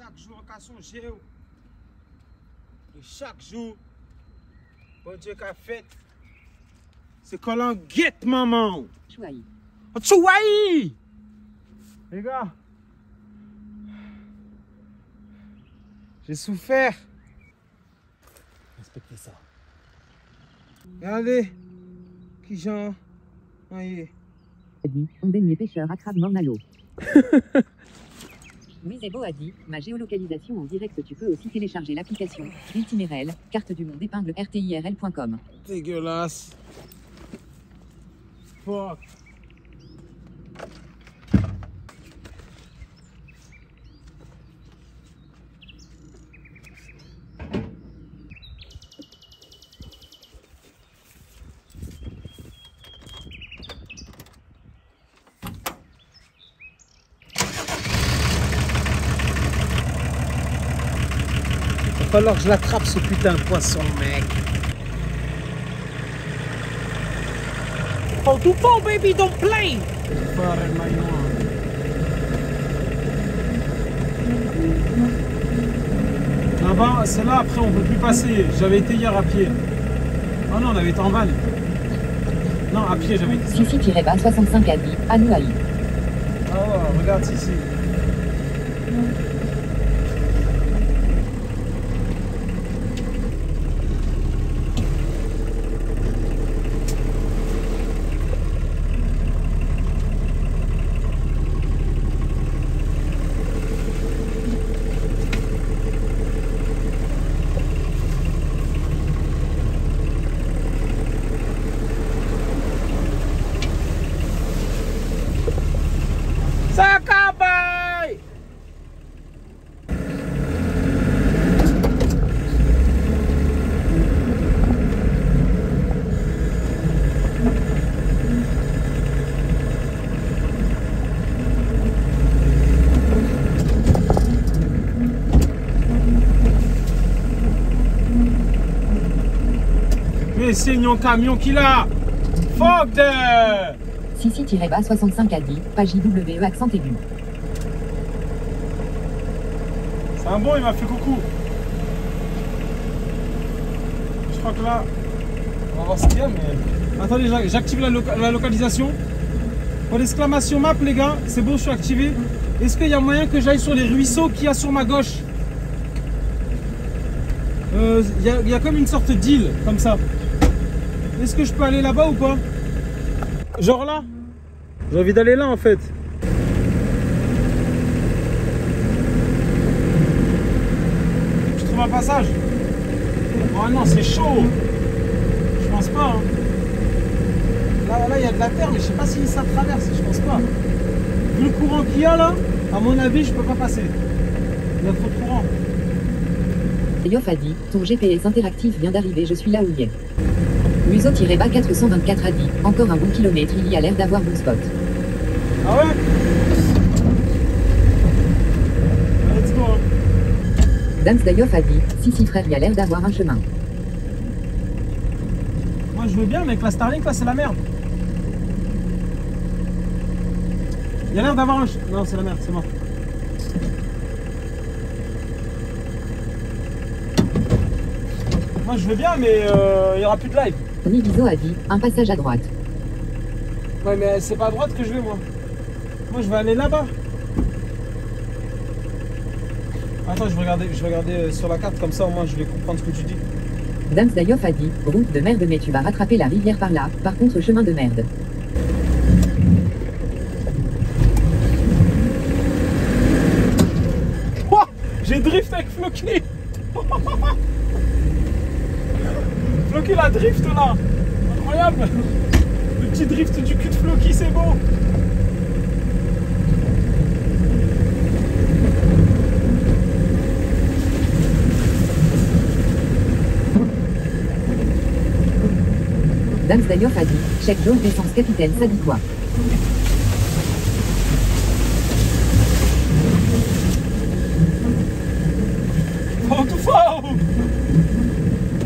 chaque jour qu'a songé. Et chaque jour, bon Dieu qu'a fait. C'est qu'on l'en guette, maman. Chouaï. Oh, Chouaï! Les gars, j'ai souffert. Respectez ça. Regardez, qui genre. Voyez. On baigne pêcheur à crabe mort à l'eau. Louisebo a dit, ma géolocalisation en direct, tu peux aussi télécharger l'application Ultimérel, carte du monde épingle rtirl.com. Dégueulasse. Fuck. Il va falloir que je l'attrape ce putain de poisson, mec. Oh, too far, baby, don't play. Là-bas, c'est là, après on peut plus passer. J'avais été hier à pied. Oh non, on avait été en van. Non, à pied, j'avais été. Sissi-bas 65 a dit, à Nouaï. Ah ouais, regarde ici. Mais c'est un camion qu'il a. Fuck the... Sissi-bas 65 a dit, page IWE accent aigu. C'est un bon, il m'a fait coucou. Je crois que là, on va voir ce qu'il y a, mais... Attendez, j'active la localisation. Pour l'exclamation map, les gars, c'est bon, je suis activé. Est-ce qu'il y a moyen que j'aille sur les ruisseaux qu'il y a sur ma gauche? Il y a comme une sorte d'île, comme ça. Est-ce que je peux aller là-bas ou pas? Genre là? J'ai envie d'aller là en fait. Je trouve un passage. Oh non, c'est chaud. Je pense pas. Hein. Là, il y a de la terre, mais je sais pas si ça traverse. Je pense pas. Vu le courant qu'il y a là, à mon avis, je peux pas passer. Il y a trop de courant. Yoff a dit, ton GPS interactif vient d'arriver, je suis là où il est. Muso-bas 424 a dit, encore un bon kilomètre, il y a l'air d'avoir bon spot. Ah ouais? Let's go. Dance Dayoff a dit, si frère, il y a l'air d'avoir un chemin. Moi je veux bien, mais avec la Starlink là c'est la merde. Il y a l'air d'avoir un chemin. Non, c'est la merde, c'est mort. Moi je veux bien, mais il n'y aura plus de live. Nibizo a dit, un passage à droite. Ouais, mais c'est pas à droite que je vais, moi. Moi, je vais aller là-bas. Attends, je vais regarder sur la carte, comme ça, au moins, je vais comprendre ce que tu dis. Dance Dayoff a dit, route de merde, mais tu vas rattraper la rivière par là. Par contre, chemin de merde. Oh, j'ai drift avec Floki. Floki, la drift, là. Incroyable. Le petit drift du cul de Floki, c'est beau. Dance Dayoff a dit, check jaune d'essence capitaine, ça dit quoi? Fall to fall.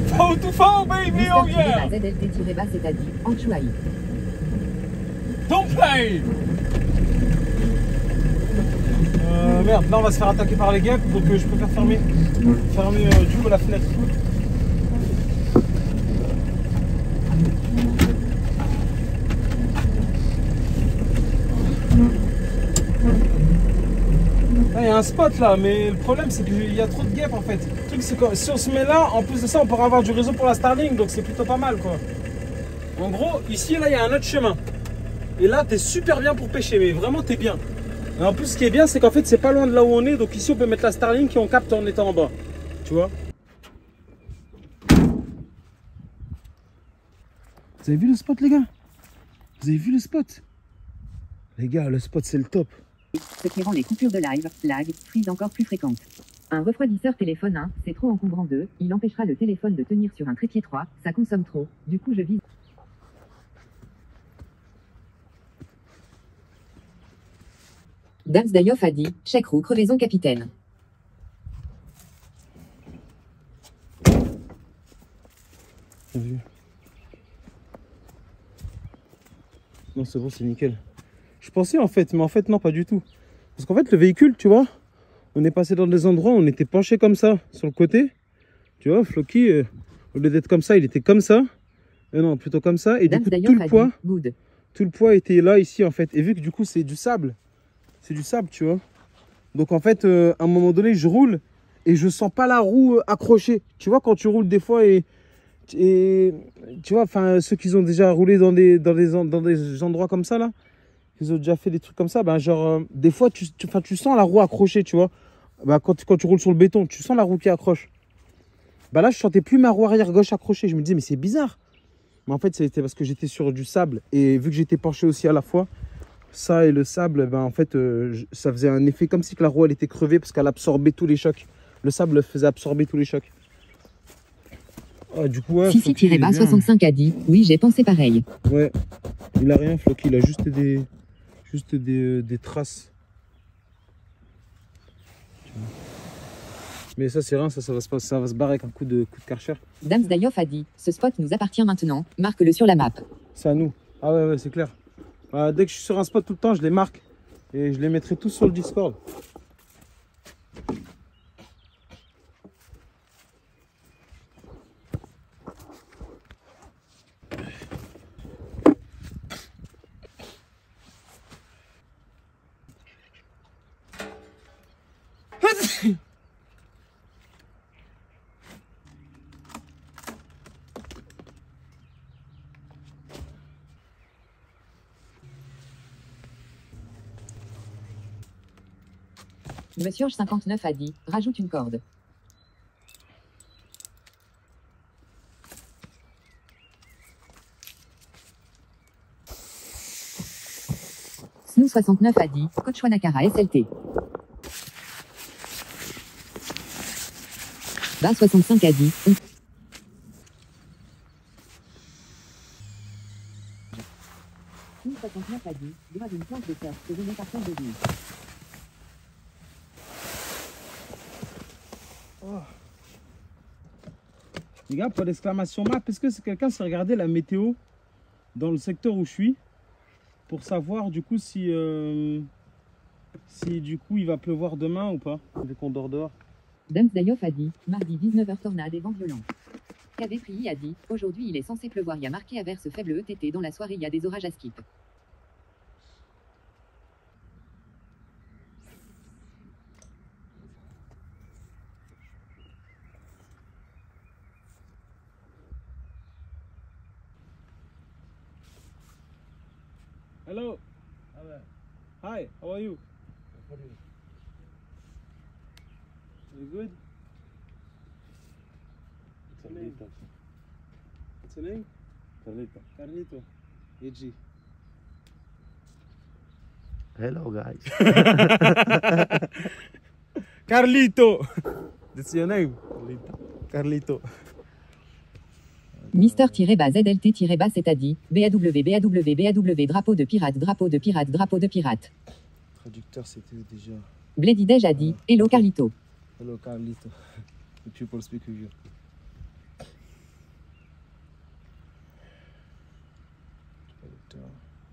Fall to fall, baby, oh yeah. ZLT-bas c'est à dit, en Chouaï. Don't play. Merde, là on va se faire attaquer par les guêpes, donc je préfère fermer du coup la fenêtre. Là il y a un spot là, mais le problème c'est qu'il y a trop de guêpes en fait. Le truc c'est que si on se met là, en plus de ça on pourra avoir du réseau pour la Starlink, donc c'est plutôt pas mal quoi. En gros, ici là il y a un autre chemin. Et là t'es super bien pour pêcher, mais vraiment t'es bien. Et en plus, ce qui est bien, c'est qu'en fait, c'est pas loin de là où on est. Donc ici, on peut mettre la Starlink et on capte en étant en bas. Tu vois? Vous avez vu le spot, les gars? Vous avez vu le spot? Les gars, le spot, c'est le top. Ce qui rend les coupures de live, lag, freeze encore plus fréquentes. Un refroidisseur téléphone 1, c'est trop encombrant 2, il empêchera le téléphone de tenir sur un trépied 3, ça consomme trop, du coup je vise. Dams Dayoff a dit, check roue crevaison capitaine. T'as vu? Non, c'est bon, c'est nickel. Je pensais en fait, mais en fait non, pas du tout. Parce qu'en fait le véhicule, tu vois, on est passé dans des endroits où on était penché comme ça, sur le côté. Tu vois, Floki, au lieu d'être comme ça, il était comme ça. Non, plutôt comme ça. Et du coup, tout le poids était là, ici en fait. Et vu que du coup c'est du sable, tu vois. Donc en fait, à un moment donné, je roule et je sens pas la roue accrochée. Tu vois, quand tu roules des fois et tu vois, enfin, ceux qui ont déjà roulé dans des endroits comme ça là, ils ont déjà fait des trucs comme ça, ben genre, des fois, tu sens la roue accrochée, tu vois. Ben, quand tu roules sur le béton, tu sens la roue qui accroche. Ben là, je sentais plus ma roue arrière gauche accrochée. Je me disais, mais c'est bizarre. Mais en fait, c'était parce que j'étais sur du sable et vu que j'étais penché aussi à la fois, ça et le sable, ben en fait, ça faisait un effet comme si que la roue elle était crevée parce qu'elle absorbait tous les chocs. Le sable faisait absorber tous les chocs. Ah, du coup, ouais, Fifi-65 a dit, oui, j'ai pensé pareil. Ouais, il a rien, Floki, il a juste des traces. Mais ça, c'est rien, ça va se barrer avec un coup de Karcher. Dams Dayoff a dit, ce spot nous appartient maintenant, marque-le sur la map. C'est à nous. Ah ouais, c'est clair. Dès que je suis sur un spot tout le temps, je les marque et je les mettrai tous sur le Discord. Monsieur 59 a dit, rajoute une corde. Snou 69 a dit, coach Wanakara SLT. Bas 65 a dit, Snou 69 a dit, grave une planche de surf que je n'ai pas fait de vie. Oh. Les gars, pour l'exclamation map, est-ce que quelqu'un s'est regardé la météo dans le secteur où je suis pour savoir du coup si du coup il va pleuvoir demain ou pas, vu qu'on dort dehors. Dams Dayoff a dit, mardi 19h tornade et vent violent. KV Free a dit, aujourd'hui il est censé pleuvoir, il y a marqué averse faible ETT, dans la soirée il y a des orages à skip. Hello. Hi, how are you? You good? What's your name? Carlito. AG. Hello guys. Carlito. That's your name? Carlito. Mister-ZLT- c'est a dit, BAW, drapeau de pirate, drapeau de pirate, drapeau de pirate. Traducteur, c'était déjà. Bledidej a dit, hello Carlito. Hello Carlito. The people speak with you.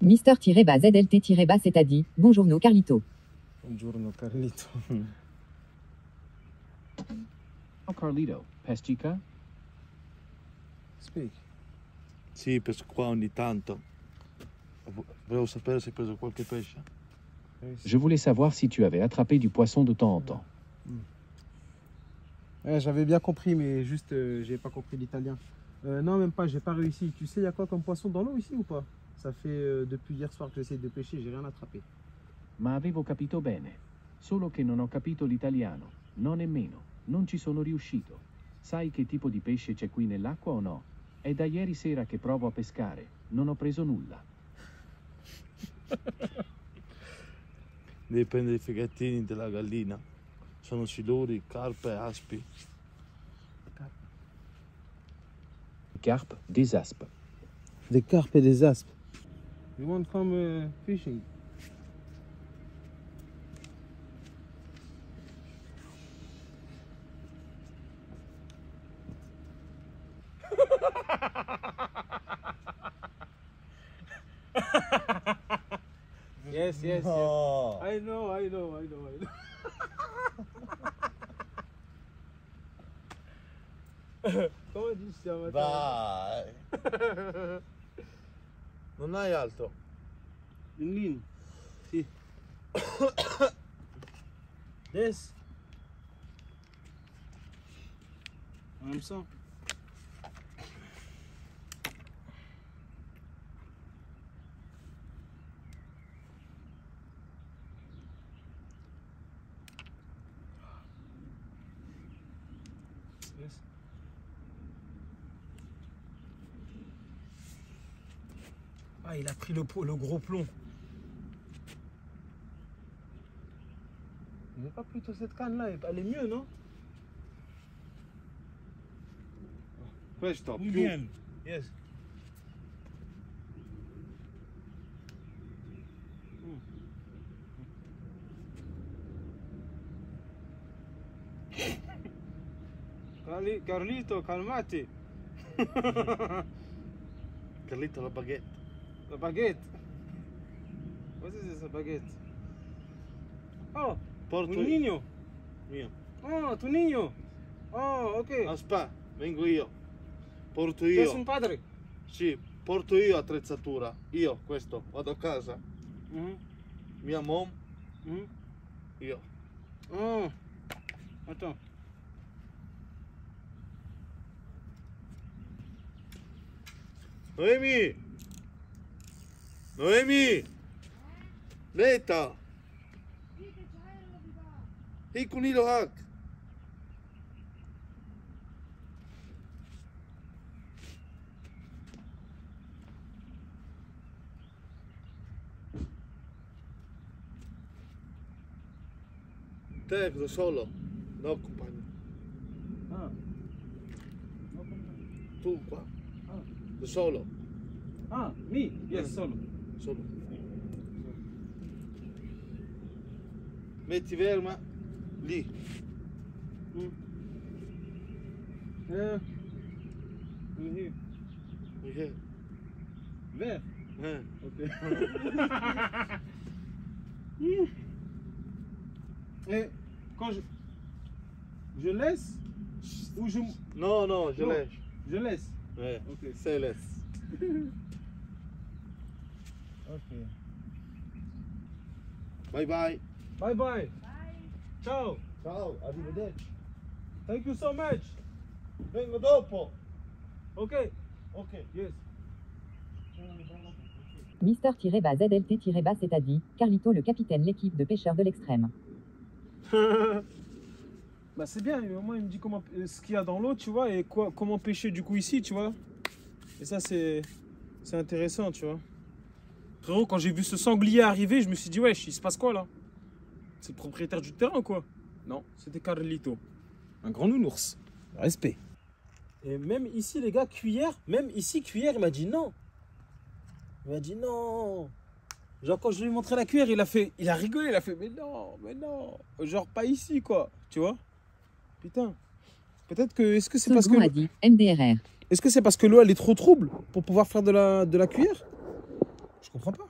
Mister-ZLT- c'est a dit, bonjour no Carlito. Buongiorno, Carlito. Oh, Carlito, pestica? Speak. Sì, pesco qua ogni tanto. Volevo sapere se hai preso qualche pesce. Je voulais savoir si tu avais attrapé du poisson de temps en temps. Ouais, j'avais bien compris, mais juste, j'ai pas compris l'italien. Non, même pas, j'ai pas réussi. Tu sais, il y a quoi comme poisson dans l'eau ici ou pas? Ça fait depuis hier soir que j'essaie de pêcher, j'ai rien attrapé. Ma avevo capito bene, solo che non ho capito l'italiano. No nemmeno, non ci sono riuscito. Sai che tipo di pesce c'è qui nell'acqua o no? È da ieri sera che provo a pescare, non ho preso nulla. Devi prendere i figattini della gallina. Sono siluri, carpe e aspi. Carpe, des aspes. Des carpes et des aspes. You want come fishing? Yes, yes, Oh. yes. I know. Come dici siamo? Dai! Non hai altro? Une ligne. Si. This. Comme ça. Yes. Ah, il a pris le gros plomb. Il n'y a pas plutôt cette canne-là, elle est mieux, non? Questo Muy più. bien. Yes. Carlito, calmati. Carlito la baguette. La baguette. What is this, a baguette? Oh, Porto un niño. io. Oh, tu niño. Oh, ok. Aspetta, vengo io. Porto Tu es io. un padre. Sì, porto io attrezzatura. Io, questo, vado a casa. Mhm, Mia mom, mhm. io. Oh, attends. Noemi! Noemi! Leta! Hé, Conilo Haak! Te, da solo? No, compagno. Ah. Tu qua, Ah. da solo? Ah, me? Yes, solo. Solo. Metti ferma lì. Yeah. I'm here. Ok. Vert. Eh. Ok. Et quand je laisse ou je No, no, je No. laisse. je laisse. Ok, se laisse. Ok. Bye bye. Bye bye. Ciao. Ciao, arrivederci. Thank you so much. Vengo dopo. Ok. Ok. Yes. Mister-ZLT- c'est a dit, Carlito le capitaine l'équipe de pêcheurs de l'extrême. Bah c'est bien, au moins il me dit comment ce qu'il y a dans l'eau, tu vois, et comment pêcher du coup ici, tu vois. Et ça c'est intéressant, tu vois. Frérot, quand j'ai vu ce sanglier arriver, je me suis dit wesh, il se passe quoi là? C'est le propriétaire du terrain ou quoi? Non, c'était Carlito. Un grand nounours. Respect. Et même ici les gars, cuillère, même ici cuillère, il m'a dit non. Il m'a dit non. Genre quand je lui ai montré la cuillère, il a rigolé, il a fait mais non. Genre pas ici quoi, tu vois. Putain. Peut-être que, est-ce que c'est parce que... a dit, MDRR. Est-ce que c'est parce que l'eau elle est trop trouble pour pouvoir faire de la cuillère? Je comprends pas.